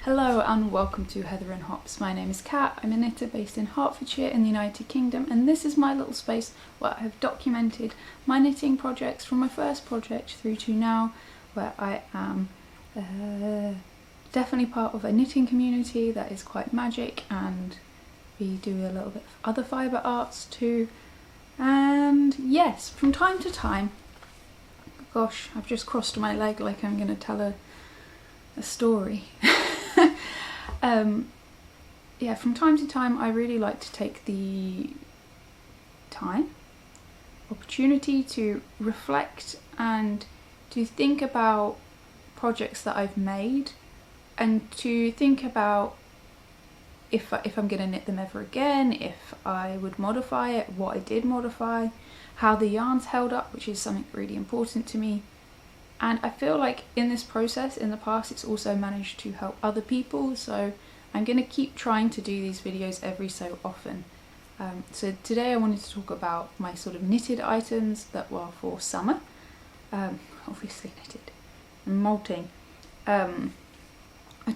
Hello and welcome to Heather and Hops. My name is Kat. I'm a knitter based in Hertfordshire in the United Kingdom, and this is my little space where I have documented my knitting projects from my first project through to now, where I am definitely part of a knitting community that is quite magic, and we do a little bit of other fibre arts too. And yes, from time to time, gosh, I've just crossed my leg like I'm going to tell a story. Yeah, from time to time I really like to take the opportunity to reflect and to think about projects that I've made, and to think about if I'm going to knit them ever again, if I would modify it, what I did modify, how the yarns held up, which is something really important to me. And I feel like in this process, in the past, it's also managed to help other people, so I'm going to keep trying to do these videos every so often. So today I wanted to talk about my sort of knitted items that were for summer. Obviously knitted and molting. I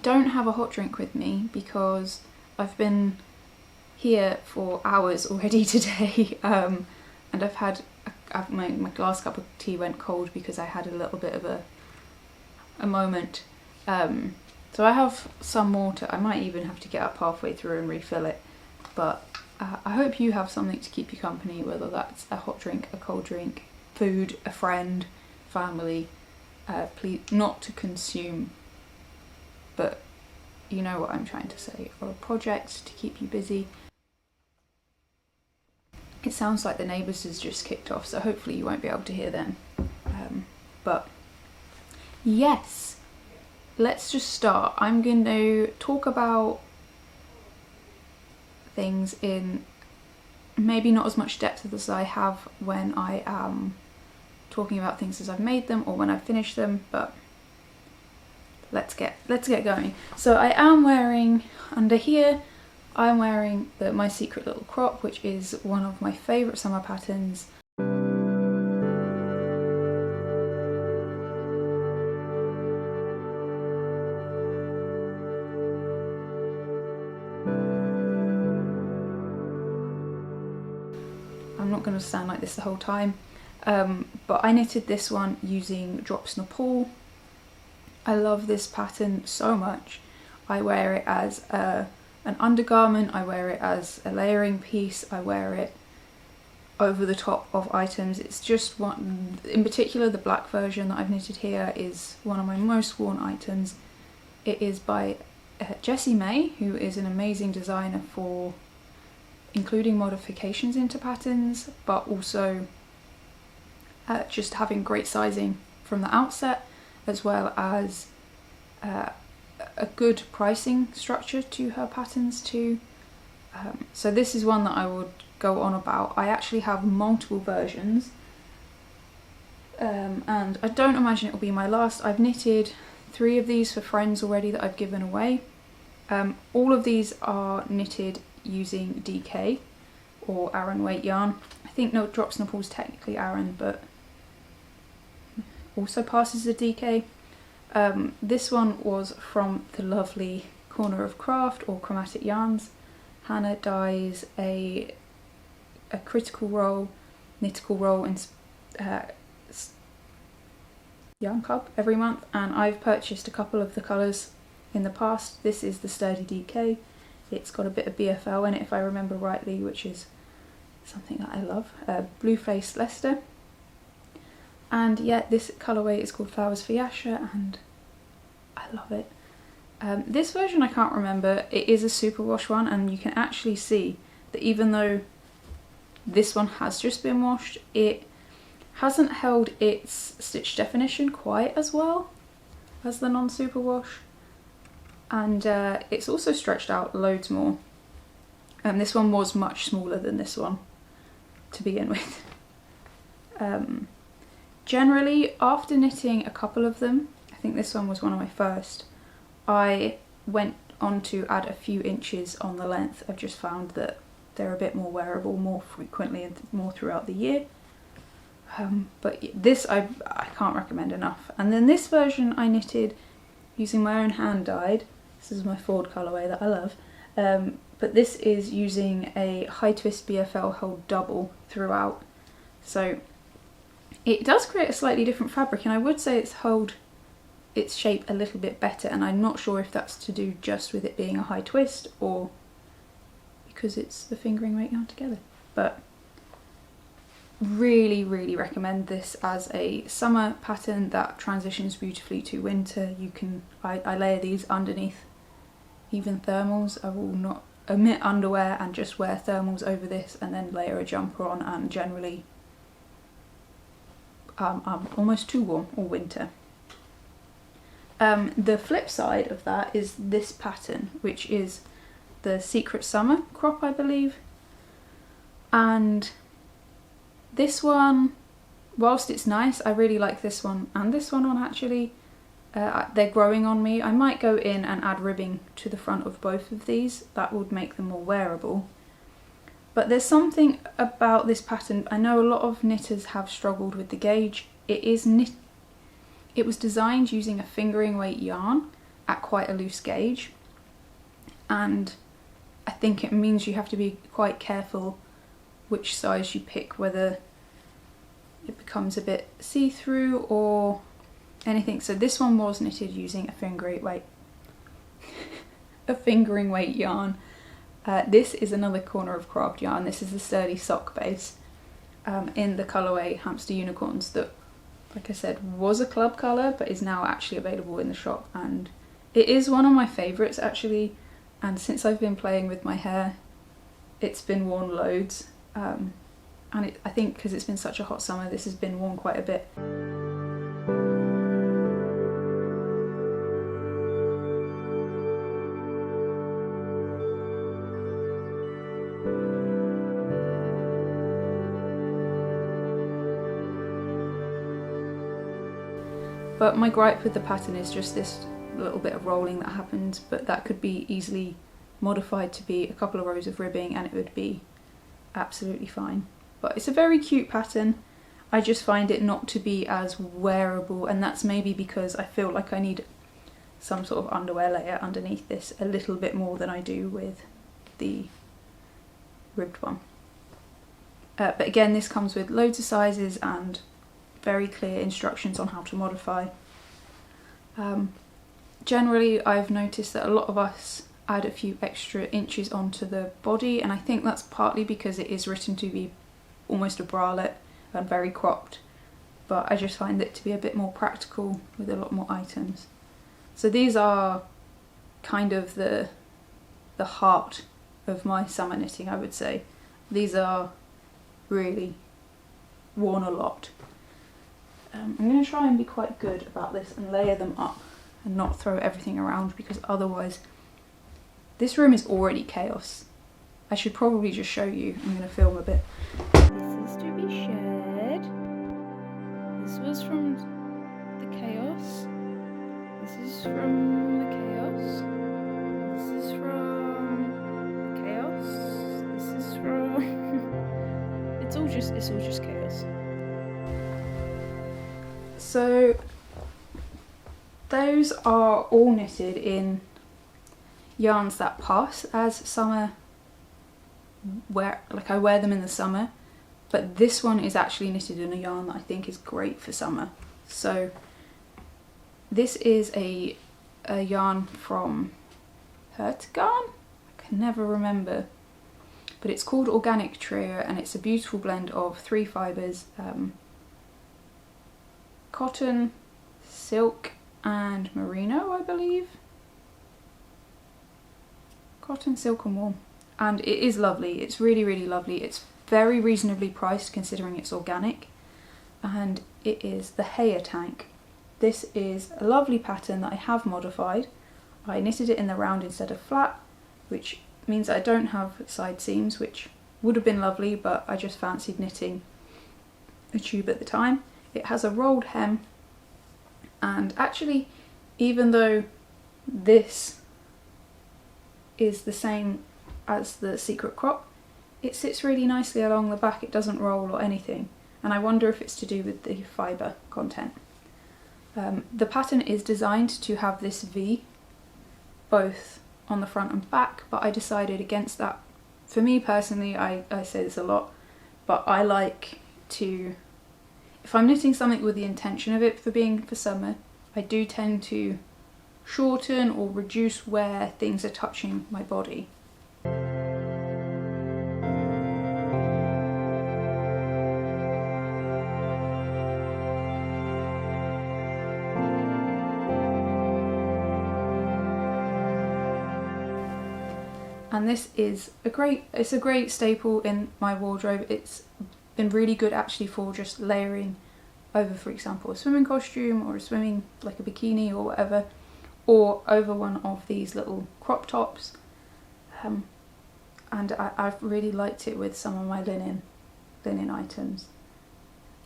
don't have a hot drink with me because I've been here for hours already today, and I've had my last cup of tea went cold because I had a little bit of a moment. So I have some water. I might even have to get up halfway through and refill it, but I hope you have something to keep you company, whether that's a hot drink, a cold drink, food, a friend, family. Please, not to consume, but you know what I'm trying to say, or a project to keep you busy. It sounds like the neighbours has just kicked off, so hopefully you won't be able to hear them. But yes, let's just start. I'm going to talk about things in maybe not as much depth as I have when I am talking about things as I've made them or when I've finished them, but let's get going. So I am wearing, under here, I'm wearing my secret little crop, which is one of my favourite summer patterns. I'm not going to sound like this the whole time, but I knitted this one using Drops Nepal. I love this pattern so much. I wear it as an undergarment, I wear it as a layering piece, I wear it over the top of items. It's just one, in particular the black version that I've knitted here is one of my most worn items. It is by Jessie May, who is an amazing designer for including modifications into patterns, but also just having great sizing from the outset, as well as a good pricing structure to her patterns too. So this is one that I would go on about. I actually have multiple versions, and I don't imagine it will be my last. I've knitted 3 of these for friends already that I've given away. All of these are knitted using DK or Aran weight yarn. I think no, Drops Nepal is technically Aran, but also passes the DK. This one was from the lovely Corner of Craft or Chromatic Yarns. Hannah dyes a critical roll, knitical roll in yarn club every month, and I've purchased a couple of the colours in the past. This is the Sturdy DK. It's got a bit of BFL in it if I remember rightly, which is something that I love. Blue Face Leicester. And yeah, this colourway is called Flowers for Yasha, and I love it. This version I can't remember, it is a superwash one, and you can actually see that even though this one has just been washed, it hasn't held its stitch definition quite as well as the non-superwash, and it's also stretched out loads more. This one was much smaller than this one to begin with. Generally, after knitting a couple of them, I think this one was one of my first, I went on to add a few inches on the length. I've just found that they're a bit more wearable more frequently and more throughout the year. But this I can't recommend enough. And then this version I knitted using my own hand dyed This is my Ford colourway that I love. But this is using a high twist BFL hold double throughout. So it does create a slightly different fabric, and I would say it's held its shape a little bit better, and I'm not sure if that's to do just with it being a high twist or because it's the fingering weight yarn together. But really, really recommend this as a summer pattern that transitions beautifully to winter. You can, I layer these underneath even thermals. I will not omit underwear and just wear thermals over this and then layer a jumper on, and generally I'm almost too warm all winter. The flip side of that is this pattern, which is the Secret Summer crop, I believe. And this one, whilst it's nice, I really like this one and this one on actually. They're growing on me. I might go in and add ribbing to the front of both of these. That would make them more wearable. But there's something about this pattern. I know a lot of knitters have struggled with the gauge. It was designed using a fingering weight yarn at quite a loose gauge, and I think it means you have to be quite careful which size you pick, whether it becomes a bit see-through or anything. So this one was knitted using a fingering weight yarn. This is another corner of craft yarn. This is the sturdy sock base in the colourway Hamster Unicorns that, like I said, was a club colour but is now actually available in the shop, and it is one of my favourites actually, and since I've been playing with my hair it's been worn loads, and I think because it's been such a hot summer this has been worn quite a bit. But my gripe with the pattern is just this little bit of rolling that happens, but that could be easily modified to be a couple of rows of ribbing and it would be absolutely fine. But it's a very cute pattern. I just find it not to be as wearable, and that's maybe because I feel like I need some sort of underwear layer underneath this a little bit more than I do with the ribbed one. But again, this comes with loads of sizes and very clear instructions on how to modify. Generally, I've noticed that a lot of us add a few extra inches onto the body, and I think that's partly because it is written to be almost a bralette and very cropped, but I just find it to be a bit more practical with a lot more items. So these are kind of the heart of my summer knitting, I would say. These are really worn a lot. I'm going to try and be quite good about this and layer them up and not throw everything around, because otherwise this room is already chaos. I should probably just show you. I'm going to film a bit. This is to be shared. This was from the chaos. This is from the chaos. This is from the chaos. This is from... it's all just chaos. So those are all knitted in yarns that pass as summer wear, like I wear them in the summer, but this one is actually knitted in a yarn that I think is great for summer. So this is a yarn from Hertgarn, I can never remember, but it's called Organic Trio, and it's a beautiful blend of 3 fibres, cotton, silk and merino, I believe. Cotton, silk and wool. And it is lovely. It's really, really lovely. It's very reasonably priced considering it's organic. And it is the Hair Tank. This is a lovely pattern that I have modified. I knitted it in the round instead of flat, which means I don't have side seams, which would have been lovely, but I just fancied knitting a tube at the time. It has a rolled hem, and actually, even though this is the same as the Secret Crop, it sits really nicely along the back. It doesn't roll or anything, and I wonder if it's to do with the fibre content. The pattern is designed to have this V both on the front and back, but I decided against that. For me personally, I say this a lot, but I like to, if I'm knitting something with the intention of it for being for summer, I do tend to shorten or reduce where things are touching my body. And this is it's a great staple in my wardrobe. It's been really good actually for just layering over, for example, a swimming costume or a swimming, like a bikini or whatever, or over one of these little crop tops. And I've really liked it with some of my linen items.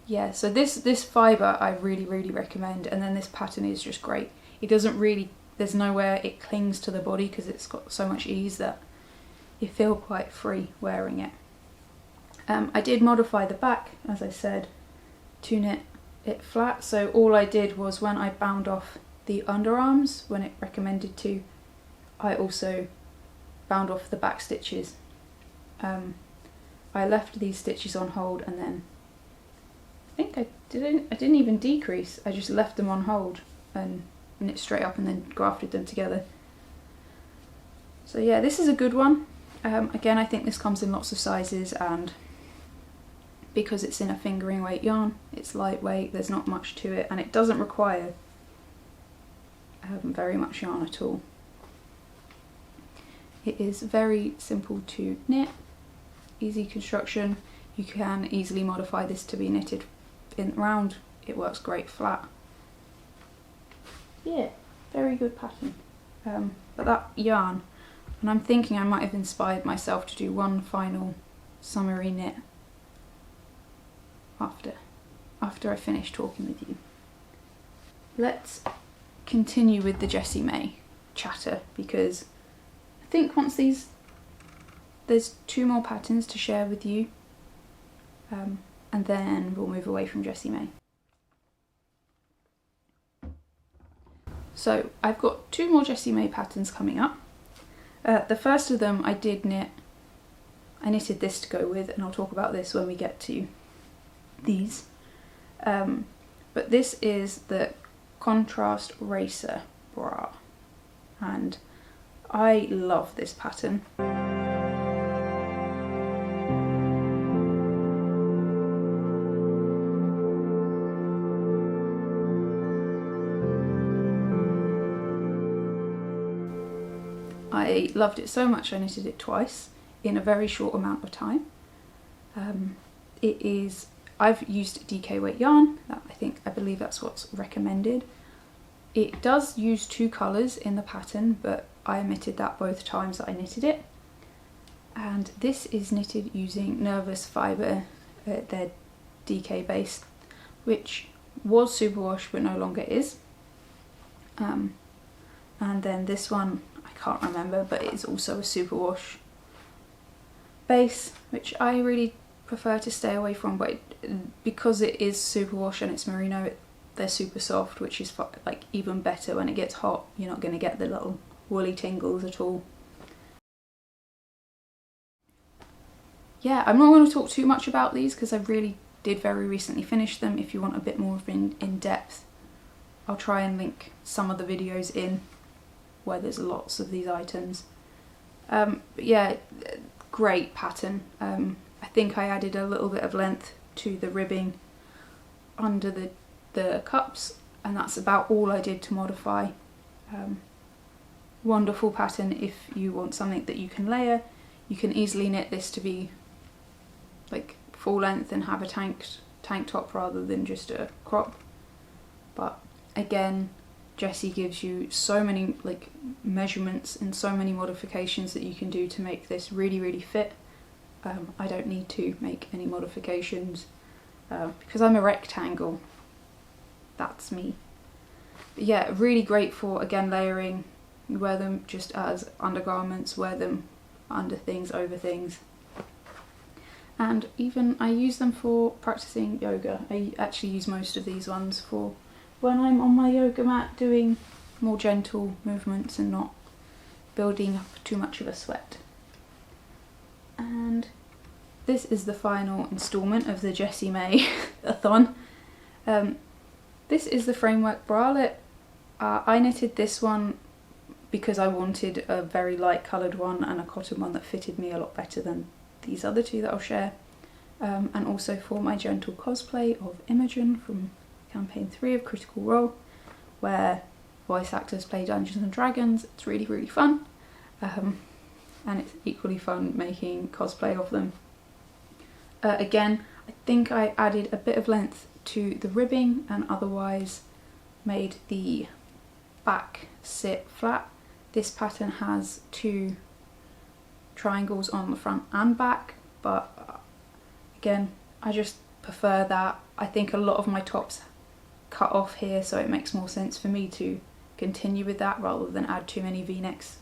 Yeah, so this fibre I really recommend, and then this pattern is just great. It doesn't really, there's nowhere it clings to the body because it's got so much ease that you feel quite free wearing it. I did modify the back, as I said, to knit it flat. So all I did was, when I bound off the underarms, when it recommended to, I also bound off the back stitches. I left these stitches on hold, and then I think I didn't even decrease. I just left them on hold and knit straight up and then grafted them together. So yeah, this is a good one. Again, I think this comes in lots of sizes, and because it's in a fingering weight yarn, it's lightweight, there's not much to it, and it doesn't require very much yarn at all. It is very simple to knit, easy construction. You can easily modify this to be knitted in round. It works great flat. Yeah, very good pattern. But that yarn, and I'm thinking I might have inspired myself to do one final summery knit after I finish talking with you. Let's continue with the Jessie May chatter, because I think once there's 2 more patterns to share with you, and then we'll move away from Jessie May. So I've got 2 more Jessie May patterns coming up. The first of them I knitted this to go with, and I'll talk about this when we get to these. But this is the Contrast Racer bra, and I love this pattern. I loved it so much I knitted it twice in a very short amount of time. I've used DK weight yarn, I believe that's what's recommended. It does use 2 colours in the pattern, but I omitted that both times that I knitted it. And this is knitted using Nervous Fibre, their DK base, which was superwash but no longer is. And then this one, I can't remember, but it is also a superwash base, which I really prefer to stay away from, but because it is superwash and it's merino, they're super soft, which is like even better. When it gets hot, you're not going to get the little woolly tingles at all. Yeah, I'm not going to talk too much about these because I really did very recently finish them. If you want a bit more of in depth, I'll try and link some of the videos in where there's lots of these items. But yeah, great pattern. I think I added a little bit of length to the ribbing under the cups, and that's about all I did to modify. Wonderful pattern if you want something that you can layer. You can easily knit this to be like full length and have a tank top rather than just a crop. But again, Jessie gives you so many like measurements and so many modifications that you can do to make this really fit. I don't need to make any modifications because I'm a rectangle. That's me. But yeah, really great for, again, layering. You wear them just as undergarments, wear them under things, over things. And even I use them for practicing yoga. I actually use most of these ones for when I'm on my yoga mat doing more gentle movements and not building up too much of a sweat. And this is the final instalment of the Jessie May-a-thon. This is the framework bralette. I knitted this one because I wanted a very light coloured one and a cotton one that fitted me a lot better than these other two that I'll share. And also for my gentle cosplay of Imogen from campaign 3 of Critical Role, where voice actors play Dungeons and Dragons. It's really, really fun. And it's equally fun making cosplay of them. Again, I think I added a bit of length to the ribbing and otherwise made the back sit flat. This pattern has 2 triangles on the front and back, but again, I just prefer that. I think a lot of my tops cut off here, so it makes more sense for me to continue with that rather than add too many v-necks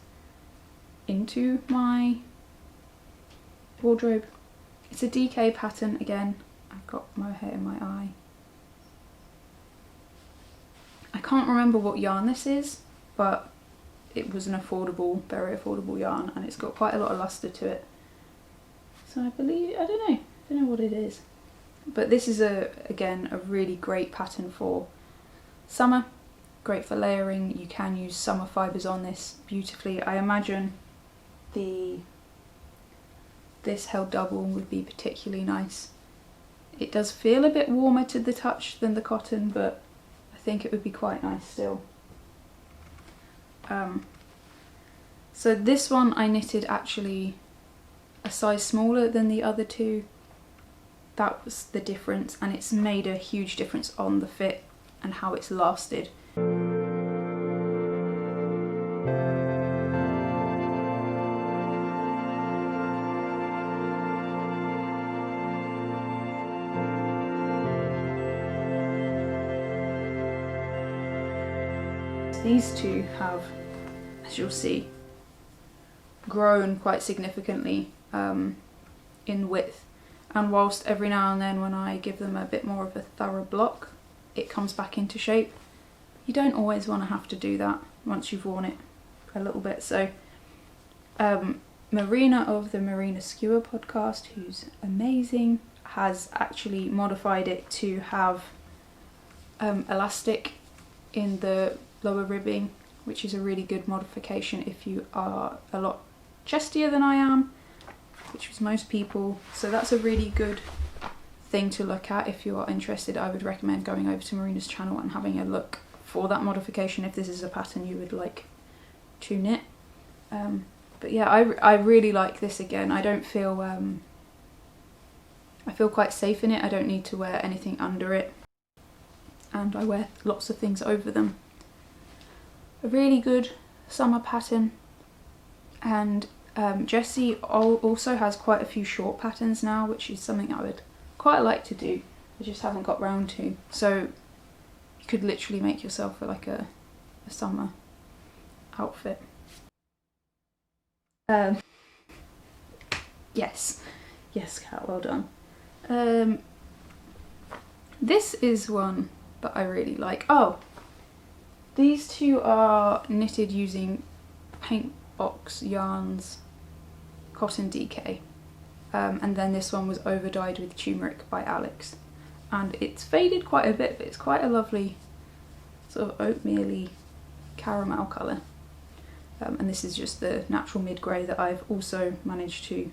into my wardrobe. It's a DK pattern again. I've got Mohair in my eye. I can't remember what yarn this is, but it was an affordable, very affordable yarn, and it's got quite a lot of luster to it. So I believe, I don't know what it is. But this is again a really great pattern for summer, great for layering. You can use summer fibres on this beautifully. I imagine this held double would be particularly nice. It does feel a bit warmer to the touch than the cotton, but I think it would be quite nice still. So this one I knitted actually a size smaller than the other two. That was the difference, and it's made a huge difference on the fit and how it's lasted. These two have, as you'll see, grown quite significantly in width, and whilst every now and then when I give them a bit more of a thorough block it comes back into shape, you don't always want to have to do that once you've worn it a little bit. So Marina of the Marina Skewer podcast, who's amazing, has actually modified it to have elastic in the lower ribbing, which is a really good modification if you are a lot chestier than I am, which is most people. So that's a really good thing to look at if you are interested. I would recommend going over to Marina's channel and having a look for that modification if this is a pattern you would like to knit. But yeah, I really like this again. I don't feel I feel quite safe in it. I don't need to wear anything under it, and I wear lots of things over them. A really good summer pattern. And Jessie also has quite a few short patterns now, which is something I would quite like to do. I just haven't got round to. So you could literally make yourself like a summer outfit. Yes, Kat, well done. This is one that I really like. Oh, these two are knitted using Paint Box Yarns Cotton DK, and then this one was over dyed with turmeric by Alex, and it's faded quite a bit, but it's quite a lovely sort of oatmeal-y caramel colour. And this is just the natural mid-grey that I've also managed to,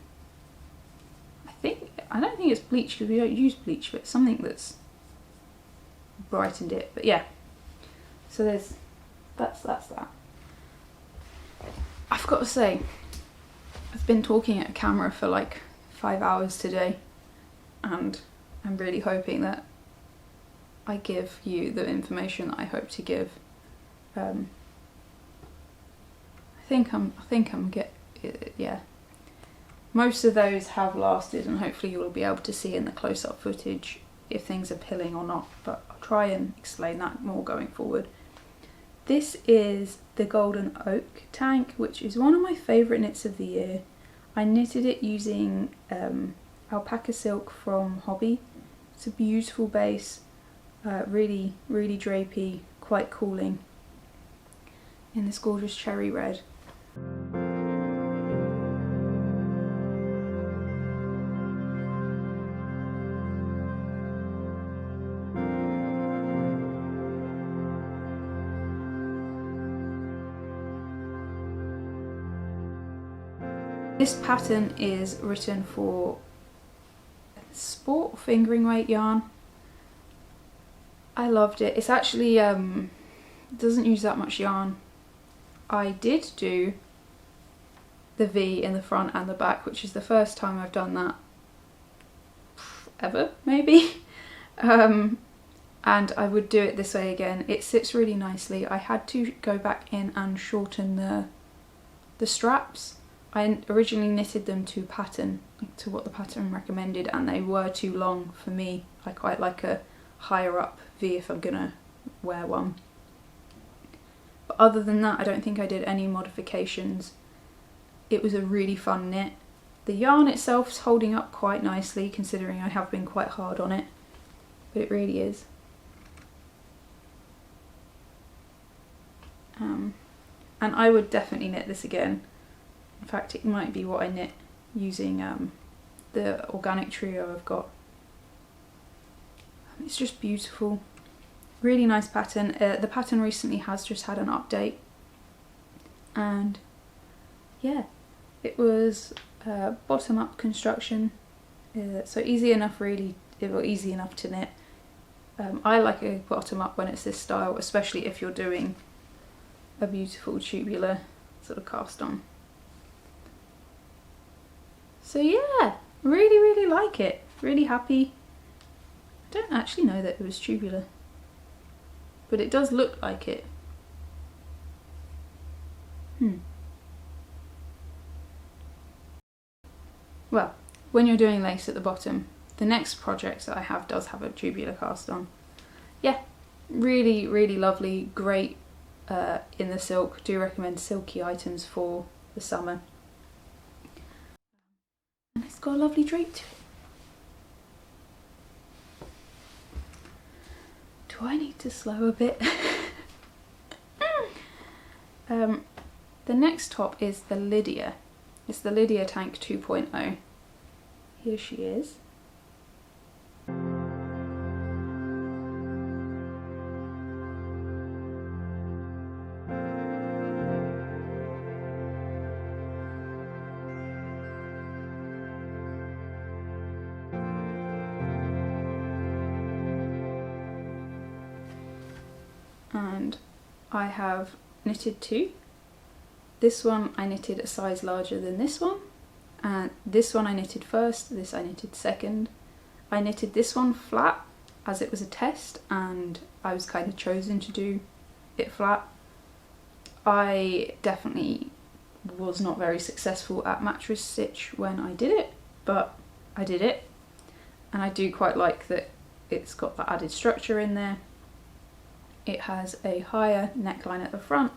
I don't think it's bleach because we don't use bleach, but it's something that's brightened it. But yeah, so that's that. I've got to say, I've been talking at a camera for like 5 hours today, and I'm really hoping that I give you the information that I hope to give. I think I'm yeah. Most of those have lasted, and hopefully you'll be able to see in the close-up footage if things are pilling or not, but I'll try and explain that more going forward. This is the Golden Oak tank, which is one of my favourite knits of the year. I knitted it using alpaca silk from Hobby. It's a beautiful base, really drapey, quite cooling, in this gorgeous cherry red. This pattern is written for sport fingering weight yarn. I loved it. It's actually doesn't use that much yarn. I did do the V in the front and the back, which is the first time I've done that ever, maybe. And I would do it this way again. It sits really nicely. I had to go back in and shorten the straps. I originally knitted them to pattern, to what the pattern recommended, and they were too long for me. I quite like a higher up V if I'm gonna wear one. But other than that, I don't think I did any modifications. It was a really fun knit. The yarn itself is holding up quite nicely, considering I have been quite hard on it, but it really is. And I would definitely knit this again. In fact, it might be what I knit using the organic trio I've got. It's just beautiful. Really nice pattern. The pattern recently has just had an update. And yeah, it was bottom up construction. So easy enough really, easy enough to knit. I like a bottom up when it's this style, especially if you're doing a beautiful tubular sort of cast on. So yeah, really like it. Really happy. I don't actually know that it was tubular, but it does look like it. Well, when you're doing lace at the bottom, the next project that I have does have a tubular cast on. Yeah, really lovely, great in the silk. Do recommend silky items for the summer. And it's got a lovely drape to it. Do I need to slow a bit? The next top is the Lydia. It's the Lydia Tank 2.0. Here she is. And I have knitted two. This one I knitted a size larger than this one, and this one I knitted first, this I knitted second. I knitted this one flat as it was a test, and I was kind of chosen to do it flat. I definitely was not very successful at mattress stitch when I did it, but I did it, and I do quite like that it's got that added structure in there. It has a higher neckline at the front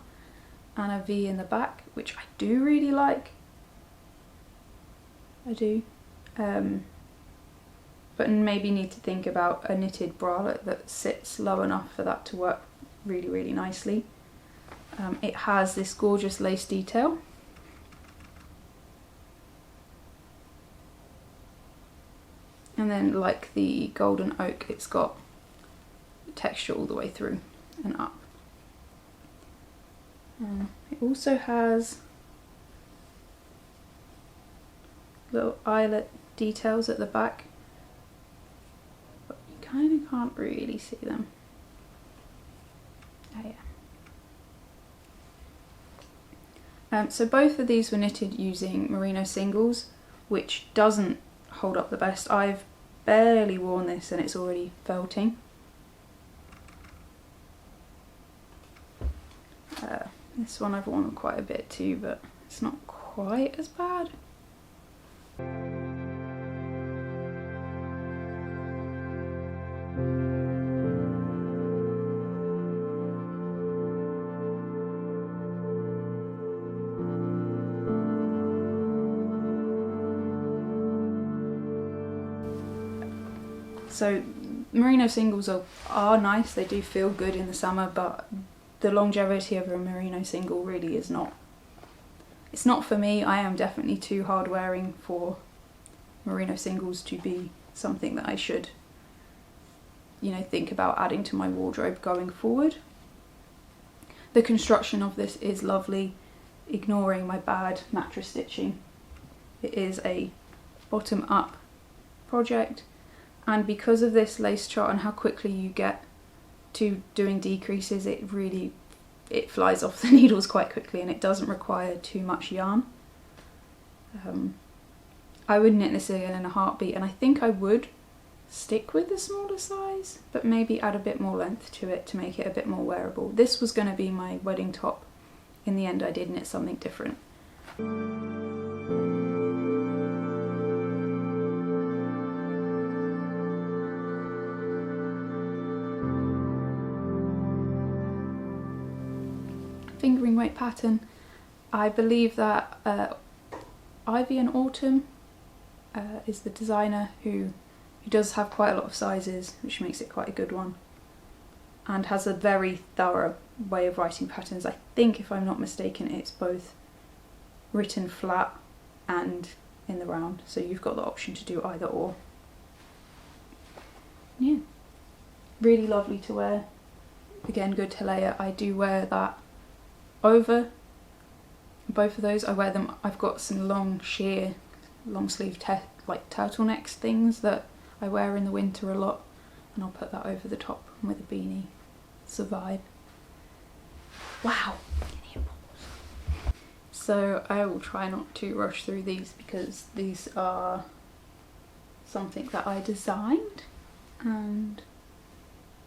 and a V in the back, which I do really like. I do. But maybe need to think about a knitted bralette that sits low enough for that to work really nicely. It has this gorgeous lace detail. And then, like the golden oak, it's got texture all the way through and up. It also has little eyelet details at the back, but you kind of can't really see them. Oh yeah. So both of these were knitted using merino singles, which doesn't hold up the best. I've barely worn this and it's already felting. This one I've worn quite a bit too, but it's not quite as bad. So merino singles are nice, they do feel good in the summer, but the longevity of a merino single really is not. It's not for me. I am definitely too hard wearing for merino singles to be something that I should, you know, think about adding to my wardrobe going forward. The construction of this is lovely, ignoring my bad mattress stitching. It is a bottom up project, and because of this lace chart and how quickly you get to doing decreases, it flies off the needles quite quickly, and it doesn't require too much yarn. I would knit this again in a heartbeat, and I think I would stick with the smaller size, but maybe add a bit more length to it to make it a bit more wearable. This was going to be my wedding top. In the end I did knit something different. Fingering weight pattern. I believe that Ivy and Autumn is the designer who does have quite a lot of sizes, which makes it quite a good one, and has a very thorough way of writing patterns. I think, if I'm not mistaken, it's both written flat and in the round, so you've got the option to do either or. Yeah, really lovely to wear. Again, good to layer. I do wear that over both of those. I wear them, I've got some long sheer long sleeve like turtlenecks things that I wear in the winter a lot, and I'll put that over the top with a beanie. It's a vibe. Wow. So I will try not to rush through these because these are something that I designed, and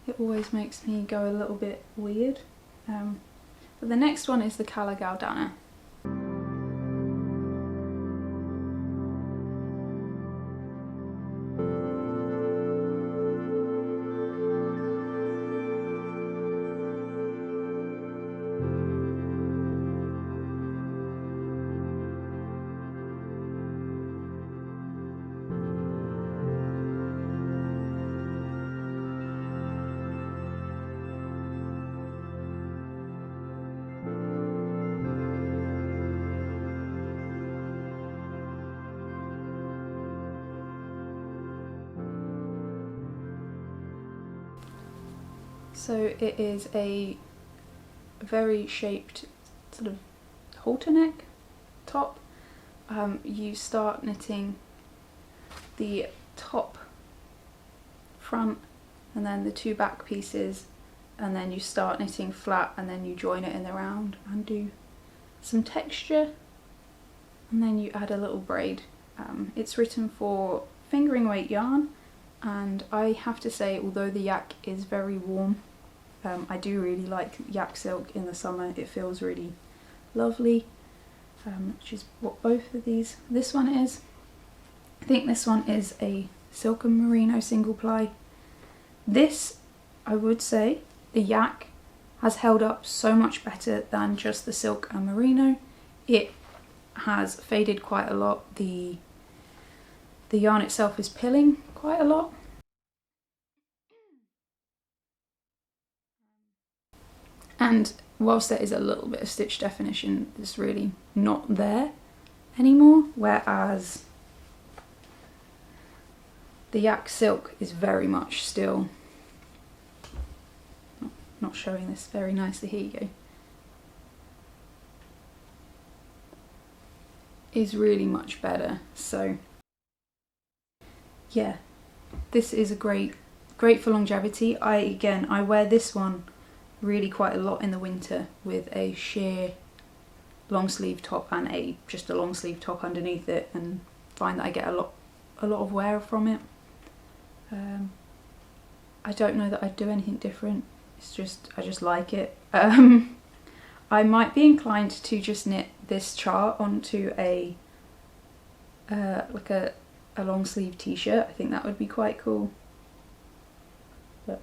it always makes me go a little bit weird. But the next one is the Cala Gaudana. So it is a very shaped sort of halter neck top. You start knitting the top, front, and then the two back pieces, and then you start knitting flat, and then you join it in the round and do some texture, and then you add a little braid. It's written for fingering weight yarn, and I have to say, although the yak is very warm, I do really like yak silk in the summer. It feels really lovely, which is what both of this one is. I think this one is a silk and merino single ply. This, I would say, the yak has held up so much better than just the silk and merino. It has faded quite a lot. The yarn itself is pilling quite a lot. And whilst there is a little bit of stitch definition, it's really not there anymore, whereas the yak silk is very much still, not showing this very nicely, here you go, is really much better. So yeah, this is a great for longevity. I wear this one really quite a lot in the winter with a sheer long sleeve top and just a long sleeve top underneath it, and find that I get a lot of wear from it. I don't know that I'd do anything different. It's just, I just like it. I might be inclined to just knit this chart onto a like a long sleeve t-shirt. I think that would be quite cool. But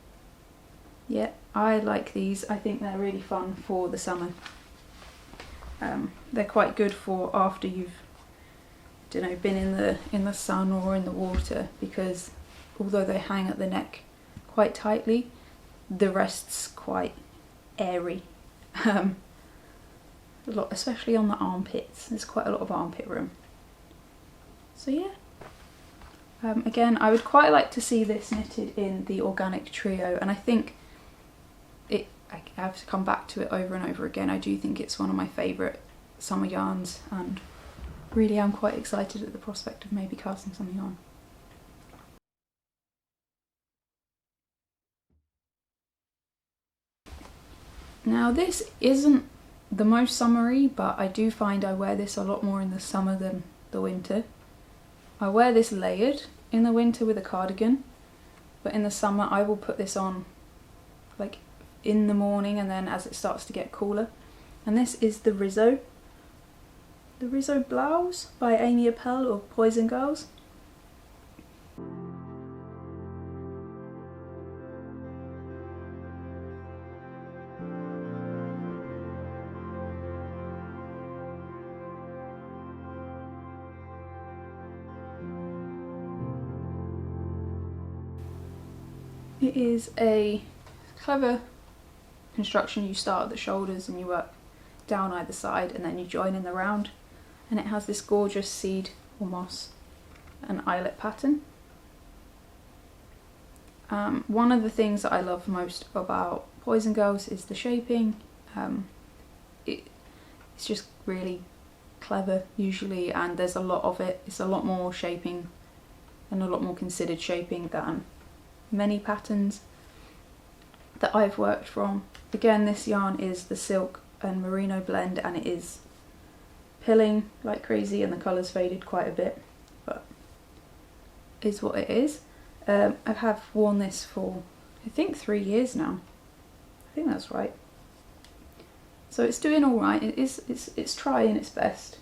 yeah, I like these. I think they're really fun for the summer. They're quite good for after you've, been in the sun or in the water, because although they hang at the neck quite tightly, the rest's quite airy. Especially on the armpits. There's quite a lot of armpit room. So yeah. Again, I would quite like to see this knitted in the organic trio, and I think I have to come back to it over and over again. I do think it's one of my favourite summer yarns, and really am quite excited at the prospect of maybe casting something on. Now this isn't the most summery, but I do find I wear this a lot more in the summer than the winter. I wear this layered in the winter with a cardigan, but in the summer I will put this on like in the morning and then as it starts to get cooler. And this is the Rizzo blouse by Amy Appel or Poison Girls. It is a clever construction. You start at the shoulders and you work down either side and then you join in the round, and it has this gorgeous seed or moss and eyelet pattern. One of the things that I love most about Poison Girls is the shaping. It's just really clever usually, and there's a lot of it. It's a lot more shaping and a lot more considered shaping than many patterns that I've worked from. Again, this yarn is the silk and merino blend, and it is pilling like crazy and the colour's faded quite a bit, but is what it is. I have worn this for I think 3 years now. I think that's right. So it's doing all right. It's trying its best.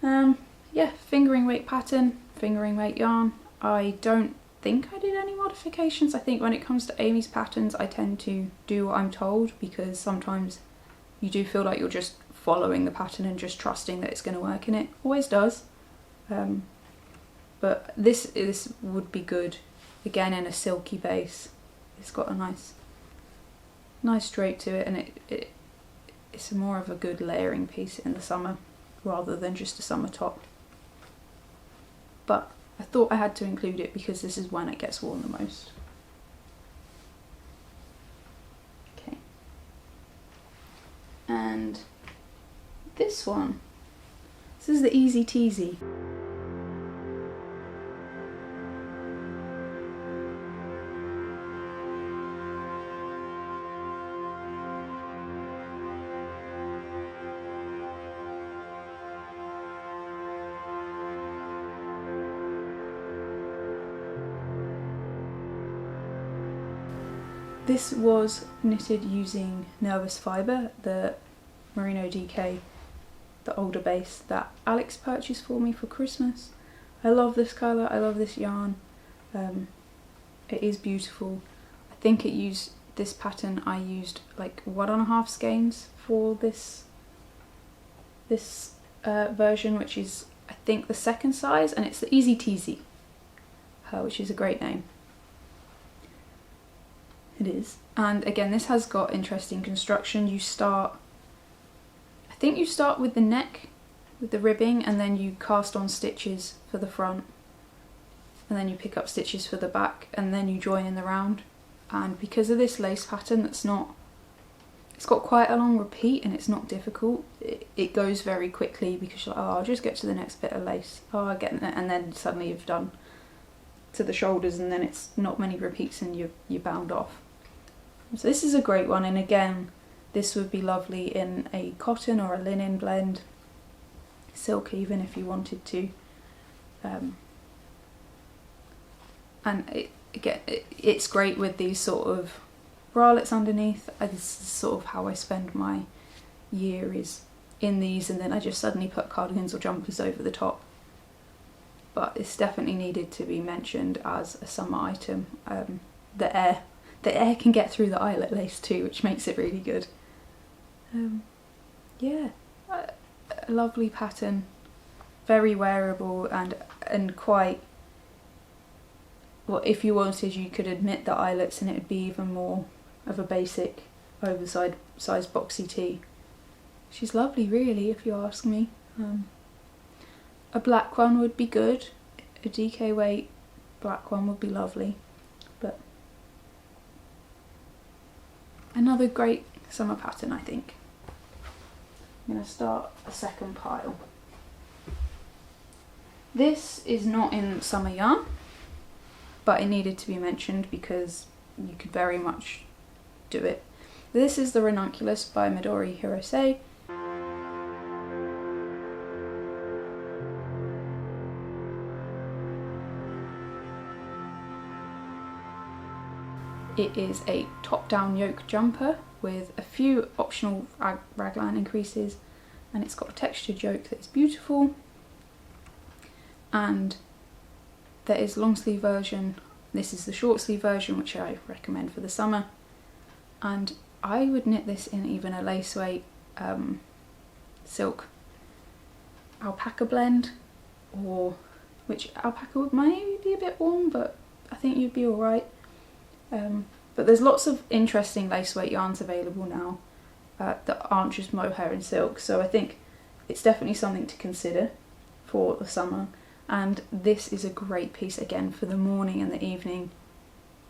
Yeah, fingering weight pattern, fingering weight yarn. I don't think I did any modifications. I think when it comes to Amy's patterns I tend to do what I'm told, because sometimes you do feel like you're just following the pattern and just trusting that it's going to work, and it always does. But this would be good again in a silky base. It's got a nice drape to it, and it's more of a good layering piece in the summer rather than just a summer top. But I thought I had to include it because this is when it gets worn the most. Okay. And this one. This is the Easy Teasy. This was knitted using Nervous Fibre, the Merino DK, the older base that Alex purchased for me for Christmas. I love this colour, I love this yarn. It is beautiful. I think this pattern I used like 1.5 skeins for this version, which is I think the second size, and it's the Easy Teasy, which is a great name. It is. And again, this has got interesting construction. I think you start with the neck, with the ribbing, and then you cast on stitches for the front, and then you pick up stitches for the back, and then you join in the round. And because of this lace pattern it's got quite a long repeat and it's not difficult, it goes very quickly because you're like, oh, I'll just get to the next bit of lace, oh I get it, and then suddenly you've done to the shoulders, and then it's not many repeats and you're bound off. So this is a great one, and again this would be lovely in a cotton or a linen blend, silk even if you wanted to. And it's great with these sort of bralettes underneath. This is sort of how I spend my year, is in these, and then I just suddenly put cardigans or jumpers over the top. But it's definitely needed to be mentioned as a summer item. The air can get through the eyelet lace too, which makes it really good. Yeah, a lovely pattern, very wearable, and quite, well, if you wanted you could omit the eyelets and it would be even more of a basic oversized boxy tee. She's lovely really, if you ask me. A black one would be good, a DK weight black one would be lovely, but another great summer pattern I think. I'm going to start a second pile. This is not in summer yarn, but it needed to be mentioned because you could very much do it. This is the Ranunculus by Midori Hirose. It is a top-down yoke jumper with a few optional raglan increases, and it's got a textured yoke that is beautiful. And there is long sleeve version. This is the short sleeve version, which I recommend for the summer. And I would knit this in even a lace weight silk alpaca blend, or which alpaca would maybe be a bit warm, but I think you'd be alright. But there's lots of interesting lace weight yarns available now that aren't just mohair and silk, so I think it's definitely something to consider for the summer. And this is a great piece again for the morning and the evening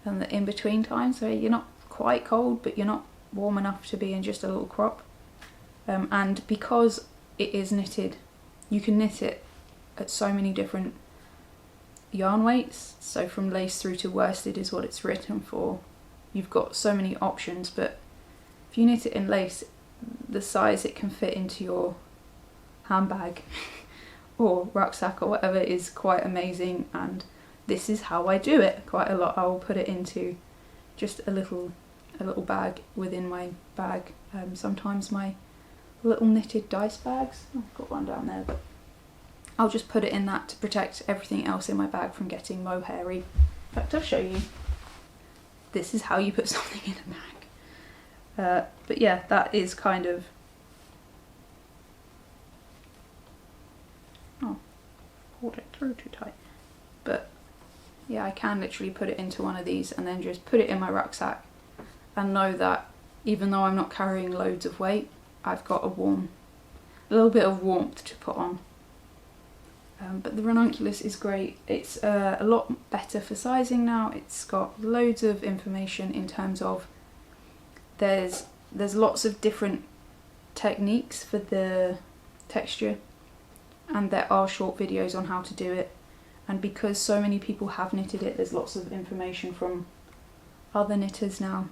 and the in-between time, so you're not quite cold but you're not warm enough to be in just a little crop. And because it is knitted, you can knit it at so many different yarn weights, so from lace through to worsted is what it's written for. You've got so many options, but if you knit it in lace, the size it can fit into your handbag or rucksack or whatever is quite amazing, and this is how I do it quite a lot. I will put it into just a little bag within my bag, sometimes my little knitted dice bags. I've got one down there, but I'll just put it in that to protect everything else in my bag from getting mohairy. In fact, I'll show you. This is how you put something in a bag. But yeah, that is kind of... Oh, pulled it through too tight. But yeah, I can literally put it into one of these and then just put it in my rucksack and know that even though I'm not carrying loads of weight, I've got a little bit of warmth to put on. But the Ranunculus is great. It's a lot better for sizing now. It's got loads of information in terms of there's lots of different techniques for the texture, and there are short videos on how to do it. And because so many people have knitted it, there's lots of information from other knitters now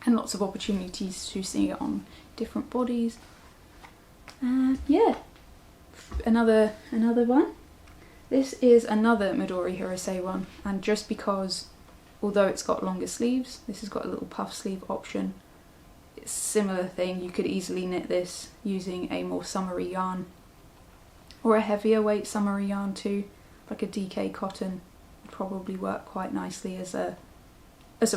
and lots of opportunities to see it on different bodies. And yeah. Another one. This is another Midori Hirose one, and just because, although it's got longer sleeves, this has got a little puff sleeve option. It's a similar thing. You could easily knit this using a more summery yarn or a heavier weight summery yarn too, like a DK cotton would probably work quite nicely as a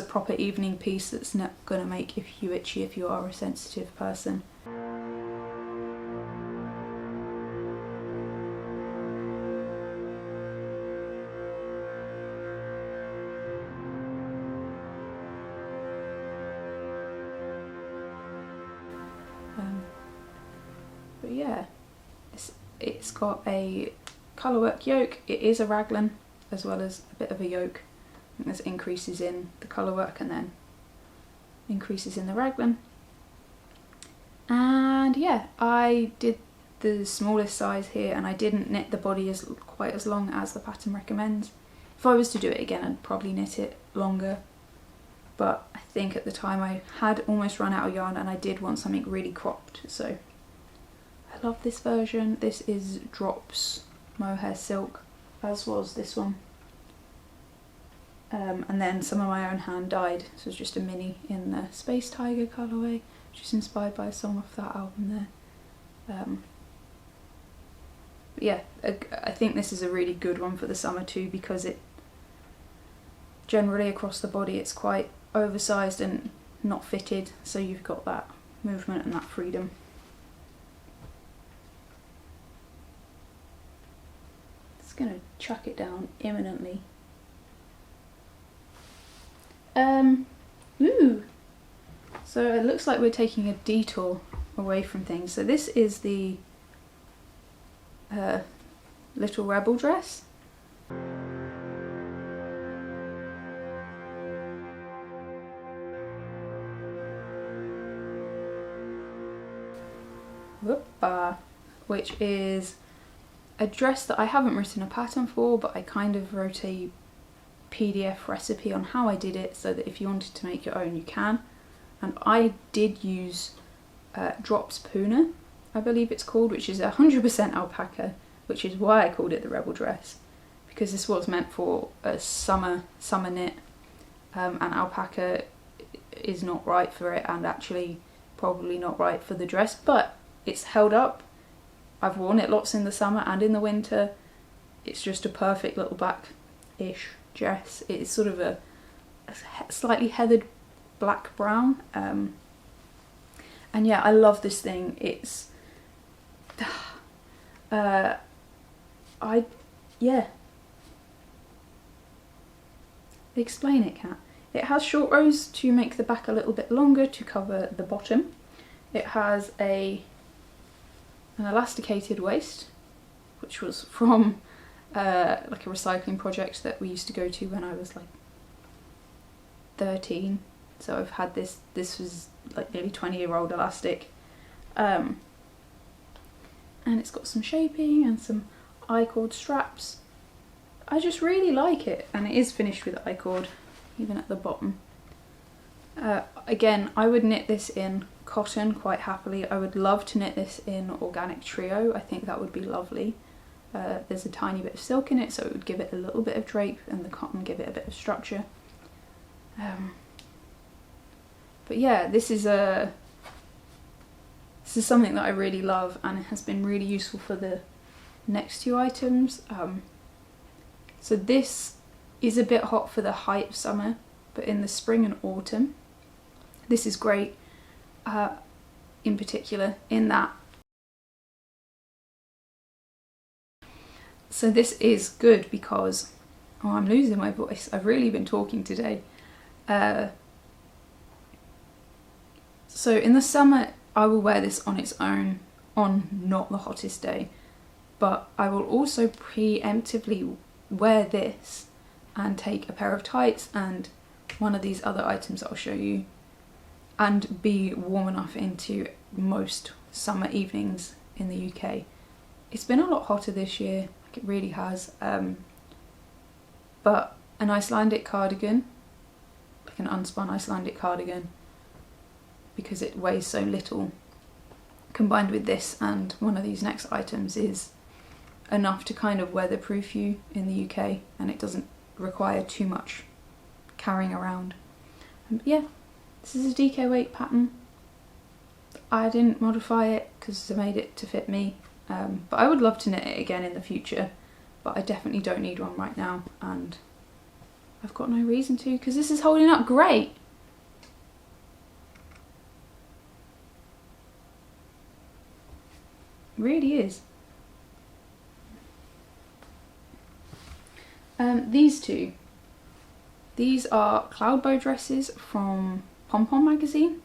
proper evening piece that's not going to make you itchy if you are a sensitive person. But yeah, it's got a colourwork yoke. It is a raglan as well as a bit of a yoke. I think there's increases in the colourwork and then increases in the raglan. And yeah, I did the smallest size here, and I didn't knit the body quite as long as the pattern recommends. If I was to do it again, I'd probably knit it longer. But I think at the time I had almost run out of yarn and I did want something really cropped, so I love this version. This is Drops Mohair Silk, as was this one. And then some of my own hand dyed. This was just a mini in the Space Tiger colourway, which is inspired by a song off that album there. But yeah, I think this is a really good one for the summer too, because it generally across the body it's quite oversized and not fitted, so you've got that movement and that freedom. Just gonna chuck it down imminently. Ooh! So it looks like we're taking a detour away from things. So this is the Little Rebel dress. which is a dress that I haven't written a pattern for, but I kind of wrote a PDF recipe on how I did it so that if you wanted to make your own you can. And I did use Drops Puna, I believe it's called, which is 100% alpaca, which is why I called it the Rebel dress, because this was meant for a summer knit, and alpaca is not right for it, and actually probably not right for the dress, but it's held up. I've worn it lots in the summer and in the winter. It's just a perfect little black-ish dress. It's sort of a slightly heathered black brown, and yeah, I love this thing. It's yeah. Explain it, Kat. It has short rows to make the back a little bit longer to cover the bottom. It has an elasticated waist, which was from like a recycling project that we used to go to when I was like 13. So I've had this was like nearly 20-year-old elastic. And it's got some shaping and some I-cord straps. I just really like it, and it is finished with I-cord, even at the bottom. Again, I would knit this in cotton quite happily. I would love to knit this in organic trio. I think that would be lovely. There's a tiny bit of silk in it, so it would give it a little bit of drape, and the cotton give it a bit of structure. But yeah, this is something that I really love, and it has been really useful for the next two items. So this is a bit hot for the height of summer, but in the spring and autumn, this is great, in particular in that. So this is good because, oh, I'm losing my voice. I've really been talking today. So in the summer, I will wear this on its own on not the hottest day, but I will also preemptively wear this and take a pair of tights and one of these other items that I'll show you, and be warm enough into most summer evenings in the UK. It's been a lot hotter this year, like it really has, but an Icelandic cardigan, like an unspun Icelandic cardigan, because it weighs so little, combined with this and one of these next items, is enough to kind of weatherproof you in the UK, and it doesn't require too much carrying around. Yeah, this is a DK weight pattern. I didn't modify it because I made it to fit me, but I would love to knit it again in the future, but I definitely don't need one right now, and I've got no reason to, because this is holding up great. It really is. These two. These are cloud bow dresses from Pom Pom magazine.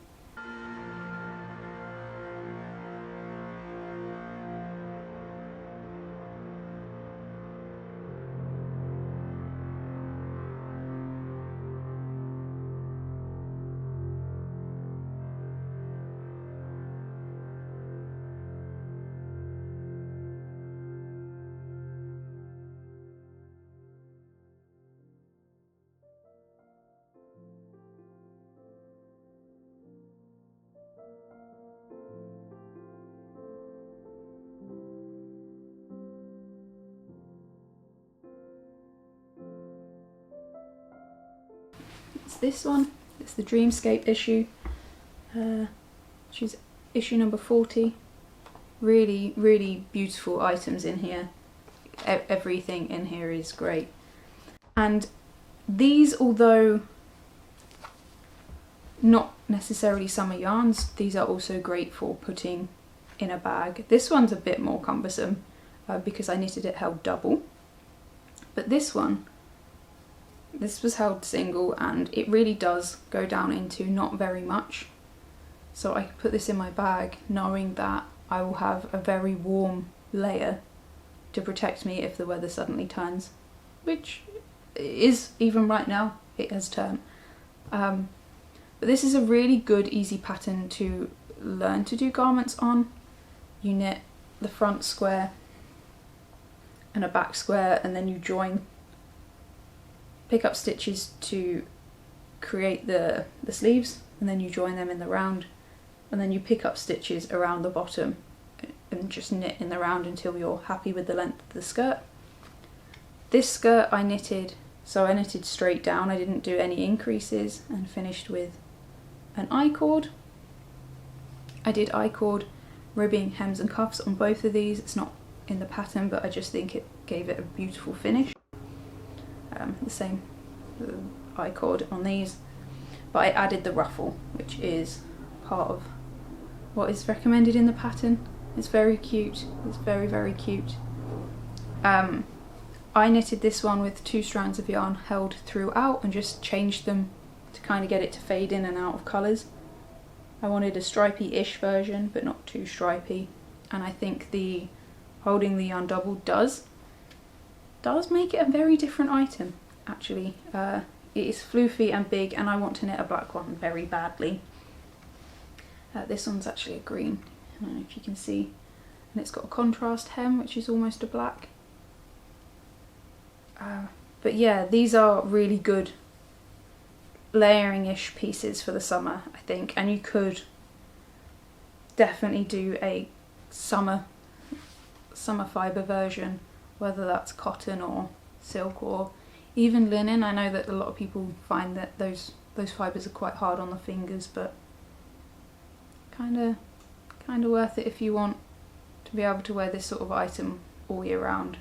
It's this one. It's the Dreamscape issue, which is issue number 40. Really, really beautiful items in here. Everything in here is great. And these, although not necessarily summer yarns, these are also great for putting in a bag. This one's a bit more cumbersome because I knitted it held double. But this one, this was held single, and it really does go down into not very much. So I could put this in my bag knowing that I will have a very warm layer to protect me if the weather suddenly turns, which is, even right now, it has turned. But this is a really good, easy pattern to learn to do garments on. you knit the front square and a back square, and then you join, pick up stitches to create the sleeves, and then you join them in the round, and then you pick up stitches around the bottom and just knit in the round until you're happy with the length of the skirt. This skirt I knitted, so I knitted straight down, I didn't do any increases, and finished with an I-cord. I did I-cord ribbing hems and cuffs on both of these. It's not in the pattern, but I just think it gave it a beautiful finish. The same I-cord on these, but I added the ruffle, which is part of what is recommended in the pattern. It's very cute, it's very, very cute. I knitted this one with 2 strands of yarn held throughout and just changed them to kind of get it to fade in and out of colours. I wanted a stripy-ish version, but not too stripy, and I think the holding the yarn double does make it a very different item, actually. It is floofy and big, and I want to knit a black one very badly. This one's actually a green, I don't know if you can see, and it's got a contrast hem which is almost a black. But yeah, these are really good layering-ish pieces for the summer, I think, and you could definitely do a summer fibre version, whether that's cotton or silk or even linen. I know that a lot of people find that those fibres are quite hard on the fingers, but kind of worth it if you want to be able to wear this sort of item all year round.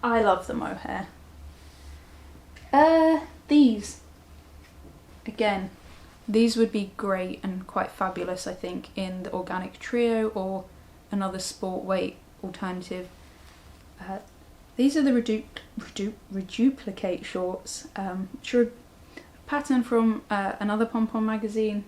I love the mohair. These, again, these would be great and quite fabulous, I think, in the organic trio or another sport weight alternative. These are the reduplicate shorts, which are a pattern from another pom-pom magazine.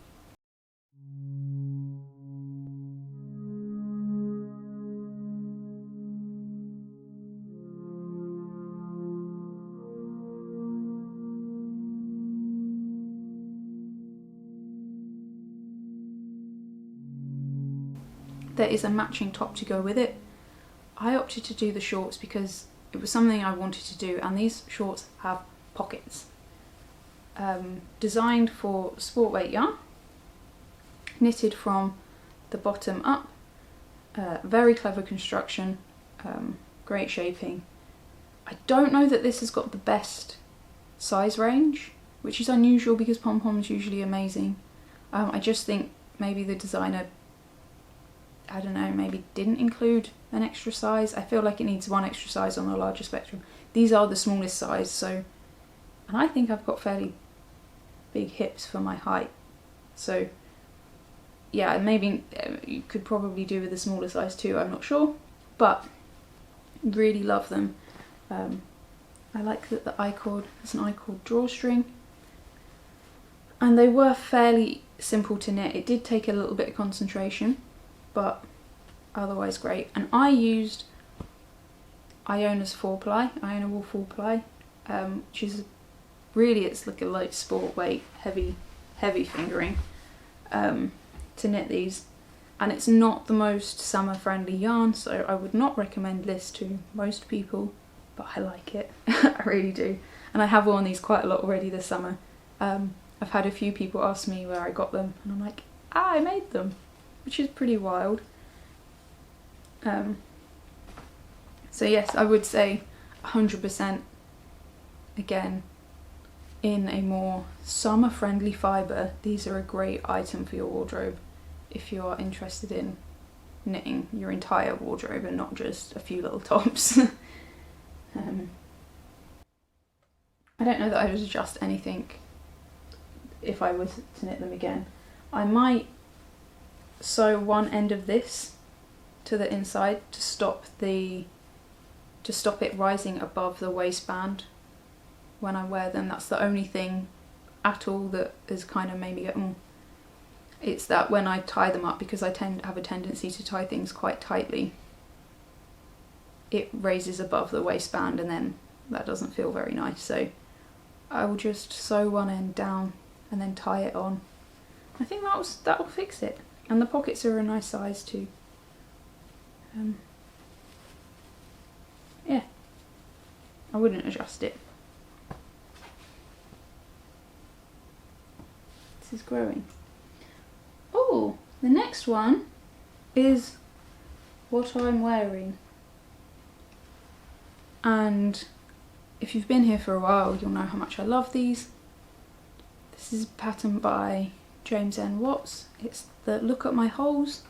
There is a matching top to go with it. I opted to do the shorts because it was something I wanted to do, and these shorts have pockets. Designed for sport weight yarn, knitted from the bottom up, very clever construction, great shaping. I don't know that this has got the best size range, which is unusual because pom-pom's usually amazing. I just think maybe the designer, I don't know, maybe didn't include an extra size. I feel like it needs one extra size on the larger spectrum. These are the smallest size, so, and I think I've got fairly big hips for my height. So yeah, maybe you could probably do with a smaller size too, I'm not sure, but really love them. I like that the I-cord is an I-cord drawstring, and they were fairly simple to knit. It did take a little bit of concentration, but otherwise great. And I used Iona's 4-ply, Iona wool 4-ply, which is really, it's like a light sport weight, heavy fingering, to knit these. And it's not the most summer friendly yarn, so I would not recommend this to most people, but I like it. I really do. And I have worn these quite a lot already this summer. I've had a few people ask me where I got them, and I'm like, I made them, which is pretty wild. So yes, I would say 100% again, in a more summer friendly fibre, these are a great item for your wardrobe if you are interested in knitting your entire wardrobe and not just a few little tops. I don't know that I would adjust anything if I was to knit them again. I might sew one end of this to the inside to stop it rising above the waistband when I wear them. That's the only thing at all that has kind of made me go, It's that when I tie them up, because I have a tendency to tie things quite tightly, it raises above the waistband and then that doesn't feel very nice. So I will just sew one end down and then tie it on. I think that'll fix it. And the pockets are a nice size too. Yeah, I wouldn't adjust it. This is growing. Oh, the next one is what I'm wearing. And if you've been here for a while, you'll know how much I love these. This is a pattern by James N. Watts. It's the Look at My Holes.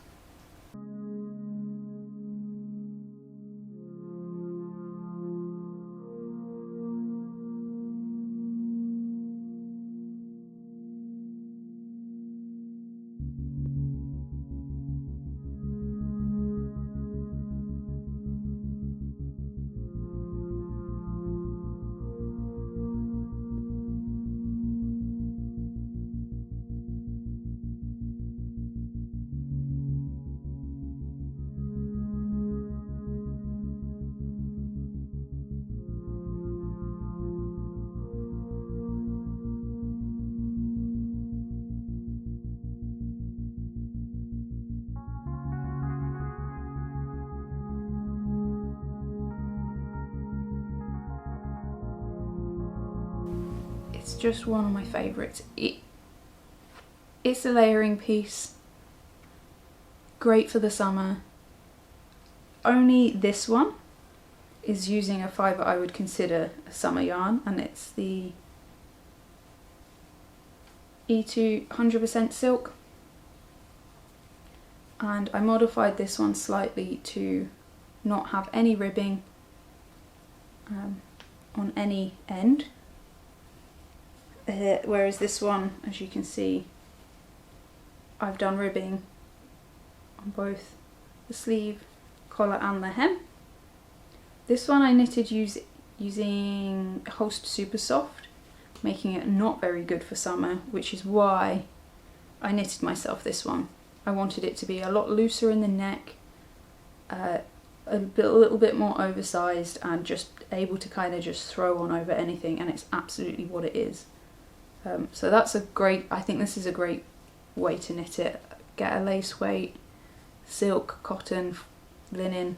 It's just one of my favourites. It's a layering piece, great for the summer. Only this one is using a fibre I would consider a summer yarn, and it's the E2 100% silk. And I modified this one slightly to not have any ribbing on any end. Whereas this one, as you can see, I've done ribbing on both the sleeve, collar and the hem. This one I knitted using Holst Super Soft, making it not very good for summer, which is why I knitted myself this one. I wanted it to be a lot looser in the neck, a little bit more oversized, and just able to kind of just throw on over anything, and it's absolutely what it is. So that's a great, I think this is a great way to knit it. Get a lace weight, silk, cotton, linen,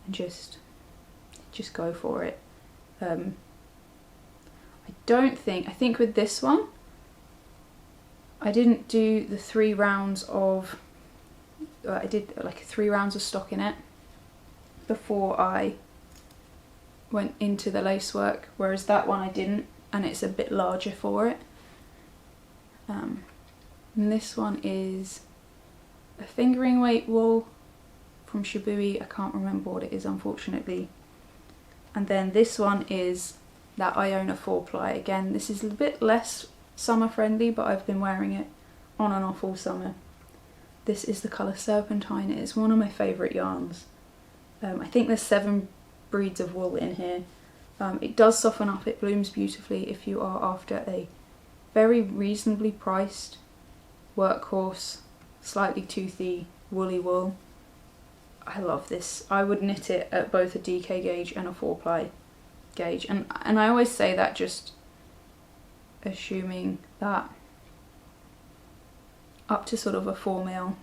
and just go for it. I think with this one, I didn't do the 3 rounds of, I did like 3 rounds of stockinette before I went into the lace work, whereas that one I didn't, and it's a bit larger for it. And this one is a fingering weight wool from Shibui. I can't remember what it is, unfortunately. And then this one is that Iona 4-ply. Again, this is a bit less summer friendly, but I've been wearing it on and off all summer. This is the colour Serpentine. It is one of my favourite yarns. I think there's 7 breeds of wool in here. It does soften up, it blooms beautifully if you are after a very reasonably priced workhorse, slightly toothy, woolly wool. I love this. I would knit it at both a DK gauge and a 4-ply gauge, and I always say that just assuming that up to sort of a 4mm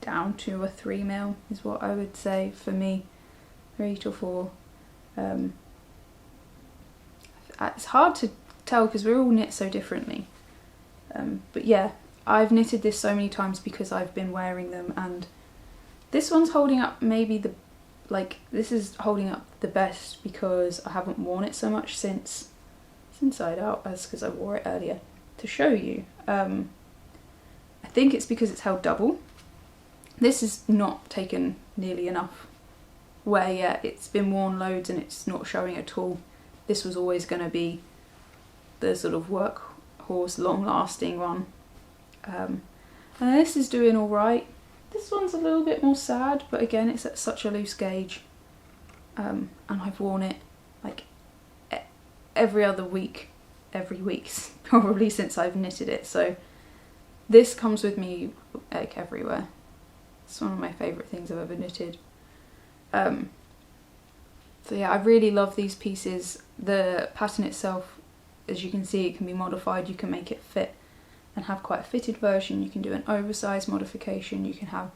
down to a 3mm is what I would say for me, 3 to 4. It's hard to tell because we're all knit so differently, but yeah, I've knitted this so many times because I've been wearing them, and this one's holding up maybe this is holding up the best because I haven't worn it so much since it's inside out, as because I wore it earlier to show you. I think it's because it's held double. This is not taken nearly enough wear yet. It's been worn loads and it's not showing at all. This was always going to be the sort of workhorse, long-lasting one. And this is doing all right. This one's a little bit more sad, but again, it's at such a loose gauge. And I've worn it like every other week, every week probably since I've knitted it. So this comes with me like everywhere. It's one of my favourite things I've ever knitted. So yeah, I really love these pieces. The pattern itself, as you can see, it can be modified. You can make it fit and have quite a fitted version. You can do an oversized modification, you can have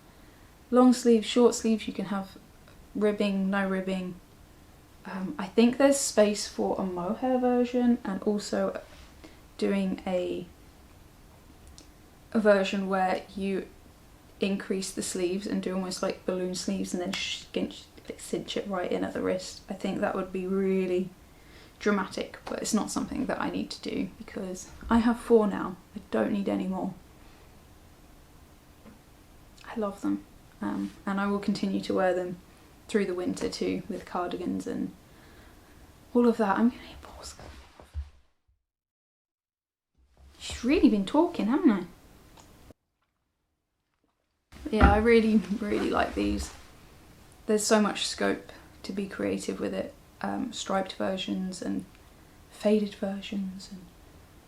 long sleeves, short sleeves, you can have ribbing, no ribbing. I think there's space for a mohair version, and also doing a version where you increase the sleeves and do almost like balloon sleeves and then cinch it right in at the wrist. I think that would be really dramatic, but it's not something that I need to do because I have 4 now. I don't need any more. I love them, and I will continue to wear them through the winter too, with cardigans and all of that. I'm gonna pause. She's really been talking, haven't I? But yeah, I really like these. There's so much scope to be creative with it. Striped versions and faded versions and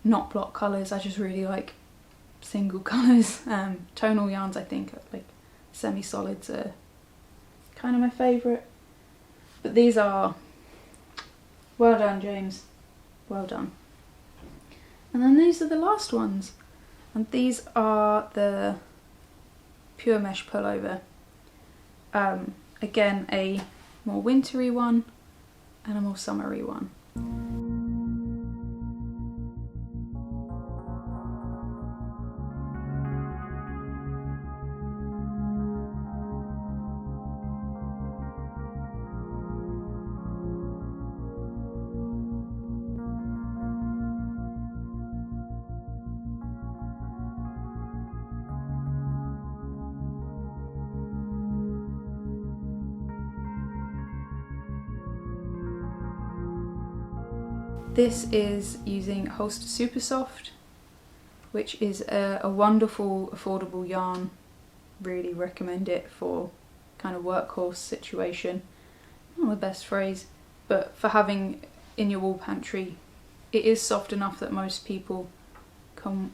not block colours. I just really like single colours. Tonal yarns, I think, like semi-solids are kind of my favourite. But these are, well done James, well done. And then these are the last ones. And these are the pure mesh pullover. Again, a more wintry one and a more summery one. This is using Holster Super Soft, which is a wonderful, affordable yarn. Really recommend it for kind of workhorse situation. Not the best phrase, but for having in your wall pantry. It is soft enough that most people can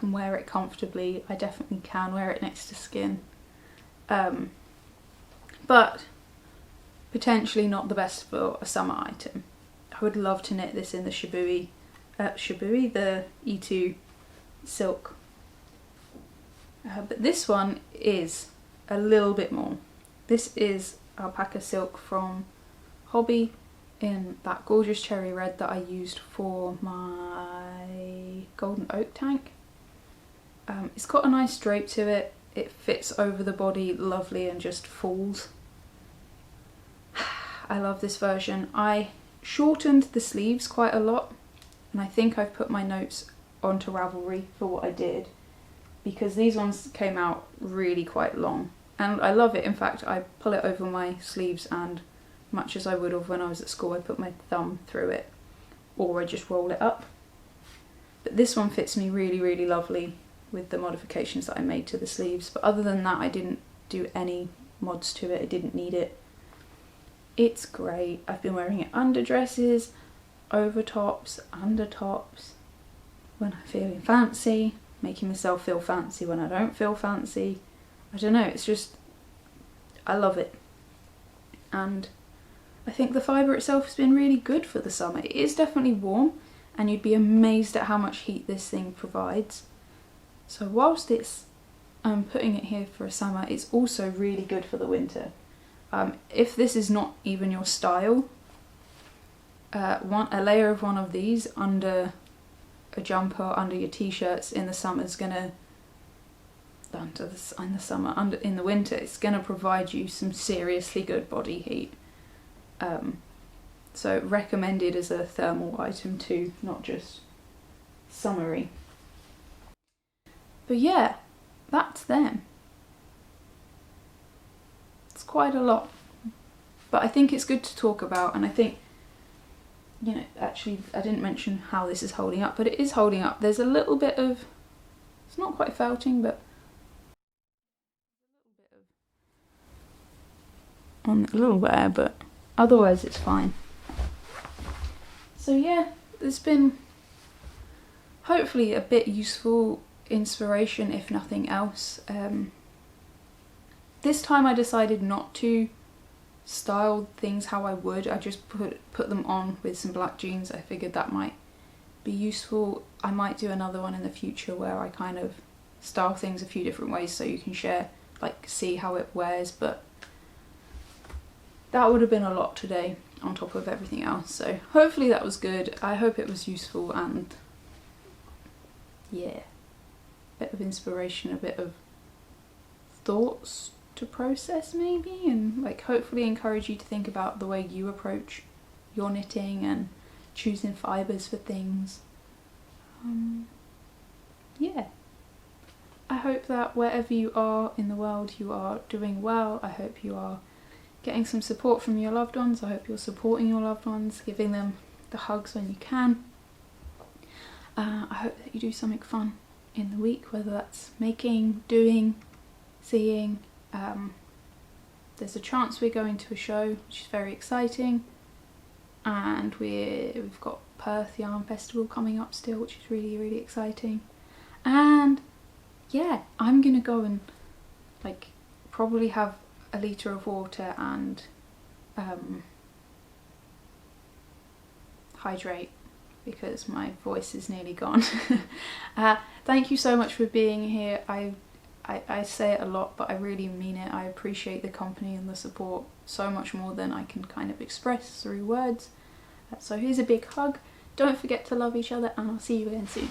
wear it comfortably. I definitely can wear it next to skin. But potentially not the best for a summer item. I would love to knit this in the the E2 silk. But this one is a little bit more. This is alpaca silk from Hobby in that gorgeous cherry red that I used for my golden oak tank. It's got a nice drape to it. It fits over the body lovely and just falls. I love this version. I shortened the sleeves quite a lot, and I think I've put my notes onto Ravelry for what I did, because these ones came out really quite long, and I love it. In fact, I pull it over my sleeves, and much as I would have when I was at school, I put my thumb through it, or I just roll it up. But this one fits me really lovely with the modifications that I made to the sleeves. But other than that, I didn't do any mods to it. I didn't need it. It's great. I've been wearing it under dresses, over tops, under tops, when I'm feeling fancy, making myself feel fancy when I don't feel fancy. I don't know, it's just, I love it. And I think the fibre itself has been really good for the summer. It is definitely warm, and you'd be amazed at how much heat this thing provides. So whilst I'm putting it here for a summer, it's also really good for the winter. If this is not even your style, a layer of one of these under a jumper, under your t-shirts in the summer is gonna, in the winter, it's gonna provide you some seriously good body heat. So recommended as a thermal item too, not just summery. But yeah, that's them. It's quite a lot, but I think it's good to talk about, and I think, you know, actually I didn't mention how this is holding up, but it is holding up. There's a little bit of, it's not quite felting, but on a little wear, but otherwise it's fine. So yeah, there's been hopefully a bit useful inspiration, if nothing else. This time I decided not to style things how I would. I just put them on with some black jeans. I figured that might be useful. I might do another one in the future where I kind of style things a few different ways so you can share, like, see how it wears, but that would have been a lot today on top of everything else. So hopefully that was good. I hope it was useful, and yeah, a bit of inspiration, a bit of thoughts to process maybe, and like hopefully encourage you to think about the way you approach your knitting and choosing fibres for things. Yeah, I hope that wherever you are in the world you are doing well. I hope you are getting some support from your loved ones. I hope you're supporting your loved ones, giving them the hugs when you can. I hope that you do something fun in the week, whether that's making, doing, seeing. There's a chance we're going to a show, which is very exciting, and we've got Perth Yarn Festival coming up still, which is really, really exciting. And yeah, I'm gonna go and like probably have a litre of water and hydrate, because my voice is nearly gone. Thank you so much for being here. I say it a lot, but I really mean it. I appreciate the company and the support so much more than I can kind of express through words. So here's a big hug. Don't forget to love each other, and I'll see you again soon.